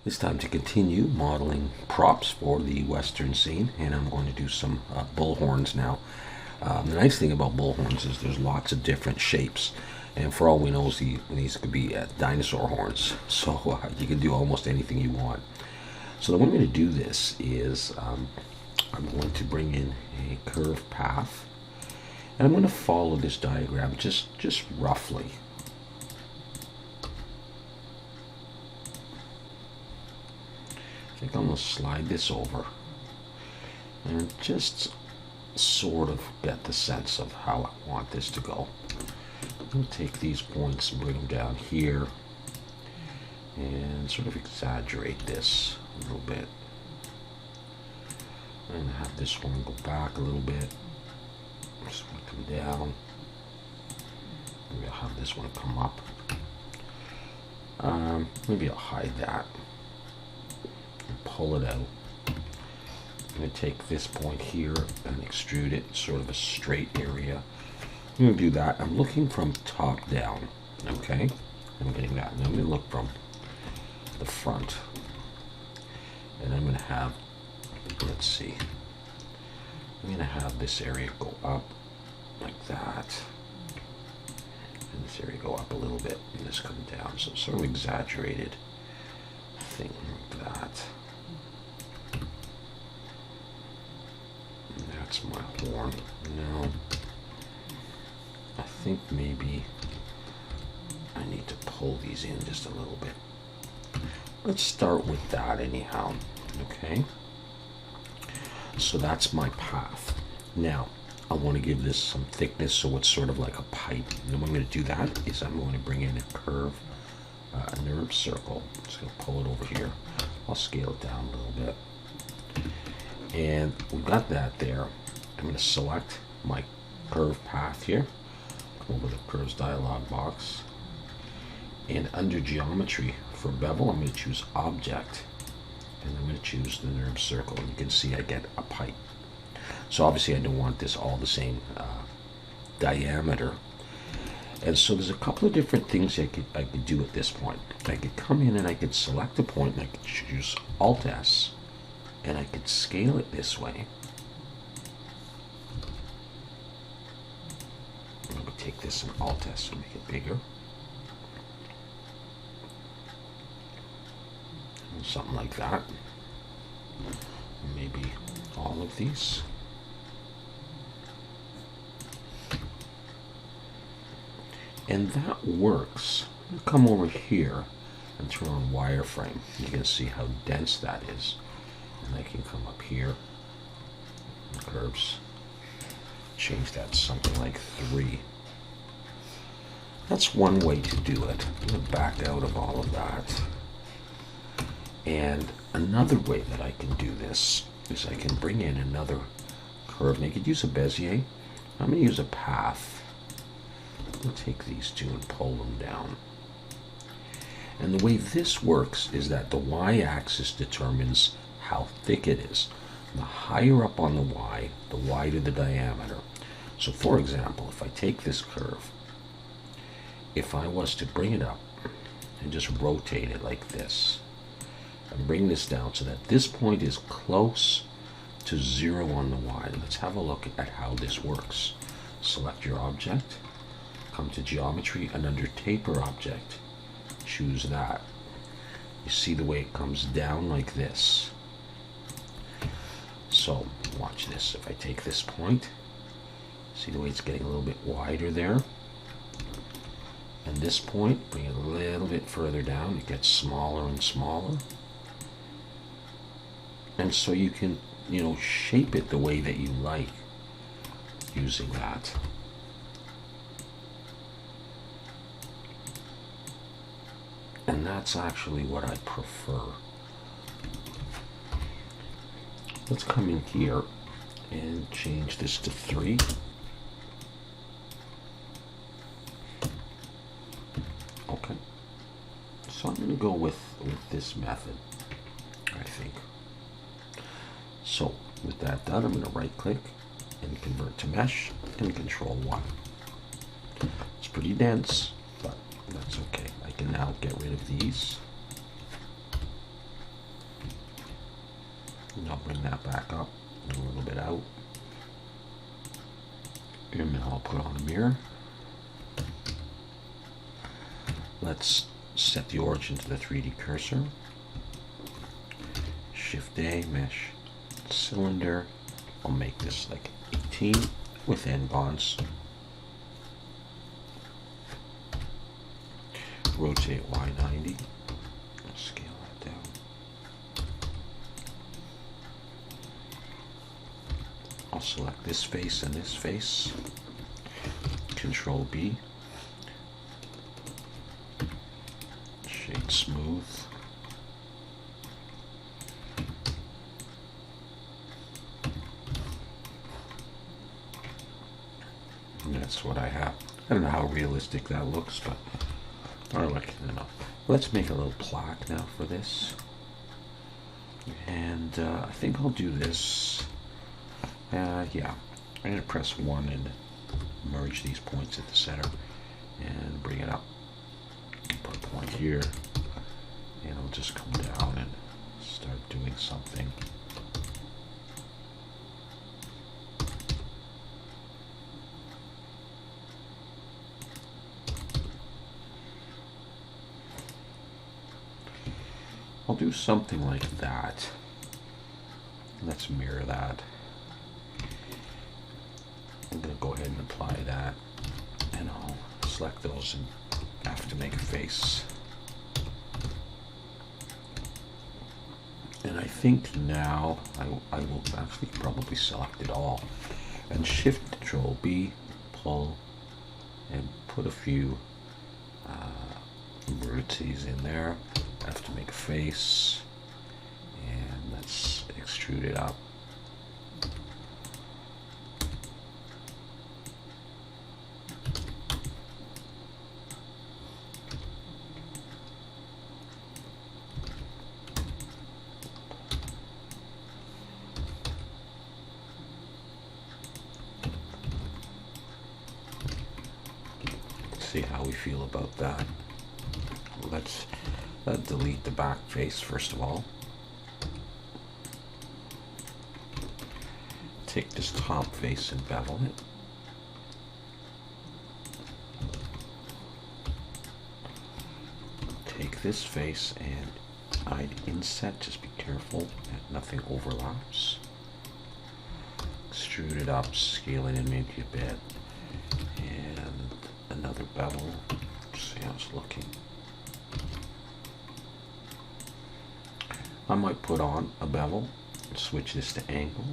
It's time to continue modeling props for the Western scene, and I'm going to do some bull horns now. The nice thing about bull horns is there's lots of different shapes, and for all we know, these could be dinosaur horns, so you can do almost anything you want. So the way I'm going to do this is I'm going to bring in a curved path, and I'm going to follow this diagram just roughly. I think I'm going to slide this over and just sort of get the sense of how I want this to go. I'm going to take these points and bring them down here and sort of exaggerate this a little bit. I'm going to have this one go back a little bit. This one come down. Maybe I'll have this one come up. Maybe I'll hide that. Pull it out. I'm going to take this point here and extrude it, sort of a straight area. I'm going to do that. I'm looking from top down, okay? I'm getting that. And I'm going to look from the front. And I'm going to have, let's see, I'm going to have this area go up like that. And this area go up a little bit and this come down. So sort of exaggerated thing like that. That's my horn. Now, I think maybe I need to pull these in just a little bit. Let's start with that anyhow, okay? So that's my path. Now, I want to give this some thickness so it's sort of like a pipe. And the way I'm going to do that is I'm going to bring in a curve, a nerve circle. I'm just going to pull it over here. I'll scale it down a little bit. And we've got that there. I'm going to select my curve path here. Come over to the curves dialog box. And under geometry for bevel, I'm going to choose object. And I'm going to choose the nerve circle. And you can see I get a pipe. So obviously I don't want this all the same diameter. And so there's a couple of different things I could do at this point. I could come in and I could select a point and I could choose Alt S. And I could scale it this way. I'm going to take this and Alt S and make it bigger. And something like that. Maybe all of these. And that works. I'll come over here and turn on wireframe. You can see how dense that is. And I can come up here, curves, change that to something like 3. That's one way to do it. I'm going to back out of all of that. And another way that I can do this is I can bring in another curve. And I could use a Bezier. I'm going to use a path. I'll take these two and pull them down. And the way this works is that the y-axis determines how thick it is. The higher up on the y, the wider the diameter. So for example, if I take this curve, if I was to bring it up and just rotate it like this, and bring this down so that this point is close to 0 on the y. Let's have a look at how this works. Select your object, come to geometry, and under taper object, choose that. You see the way it comes down like this. So watch this. If I take this point, see the way it's getting a little bit wider there. And this point, bring it a little bit further down. It gets smaller and smaller. And so you can, shape it the way that you like using that. And that's actually what I prefer. Let's come in here and change this to 3. Okay. So I'm going to go with this method, I think. So with that done, I'm going to right click and convert to mesh and Control 1. It's pretty dense, but that's okay. I can now get rid of these. And I'll bring that back up and a little bit out. And then I'll put on a mirror. Let's set the origin to the 3D cursor. Shift A, mesh, cylinder. I'll make this like 18 with end bonds. Rotate Y90. Scale that down. I'll select this face and this face. Control B. Shade smooth. And that's what I have. I don't know how realistic that looks, but I like it enough. Let's make a little plaque now for this. And I think I'll do this. Yeah, I'm going to press 1 and merge these points at the center and bring it up. Put a point here, and I'll just come down and start doing something. I'll do something like that. Let's mirror that. I'm going to go ahead and apply that, and I'll select those and have to make a face. And I think now I will actually probably select it all and Shift Control B, pull, and put a few vertices in there. I have to make a face, and let's extrude it up. See how we feel about that. Let's delete the back face first of all. Take this top face and bevel it. Take this face and I'd inset, just be careful that nothing overlaps. Extrude it up, scale it in maybe a bit, and another bevel. See how it's looking. I might put on a bevel, switch this to angle,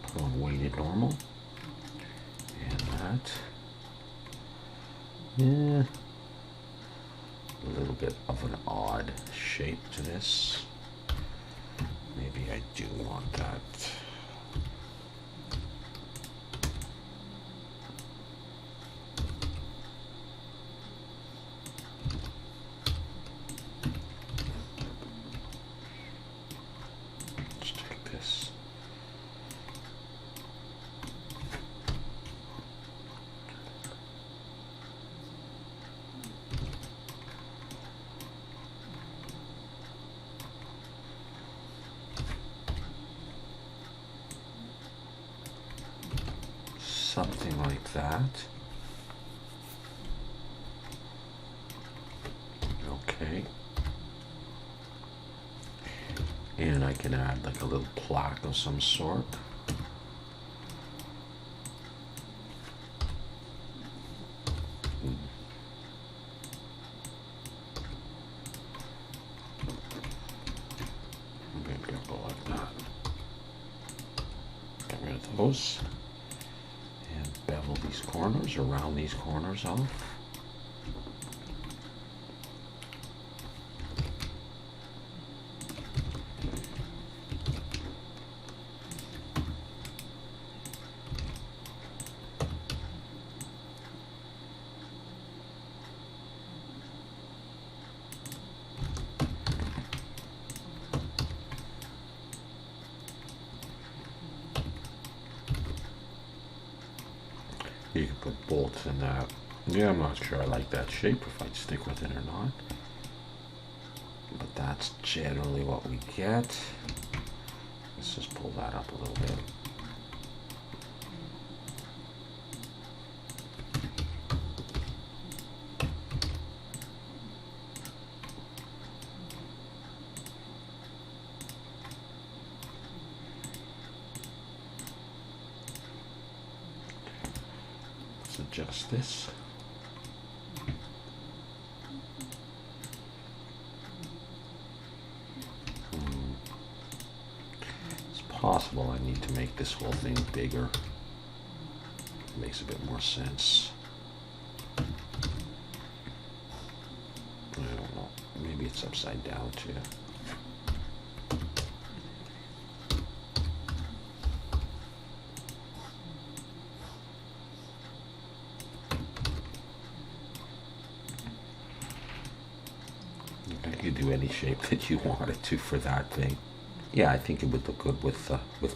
put on weighted normal, and that. Yeah, a little bit of an odd shape to this. Maybe I do want that. Let's take this. Something like that. Okay. And I can add like a little plaque of some sort. Maybe I'll go like that. Get rid of those. And bevel these corners, or round these corners off. You can put bolts in that. Yeah, I'm not sure I like that shape, if I'd stick with it or not. But that's generally what we get. Let's just pull that up a little bit. Let's adjust this. Possible I need to make this whole thing bigger. It makes a bit more sense. I don't know. Maybe it's upside down too. You could do any shape that you wanted to for that thing. Yeah, I think it would look good with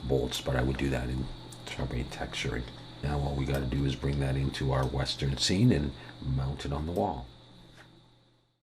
bolts, but I would do that in probably texturing. Now all we got to do is bring that into our western scene and mount it on the wall.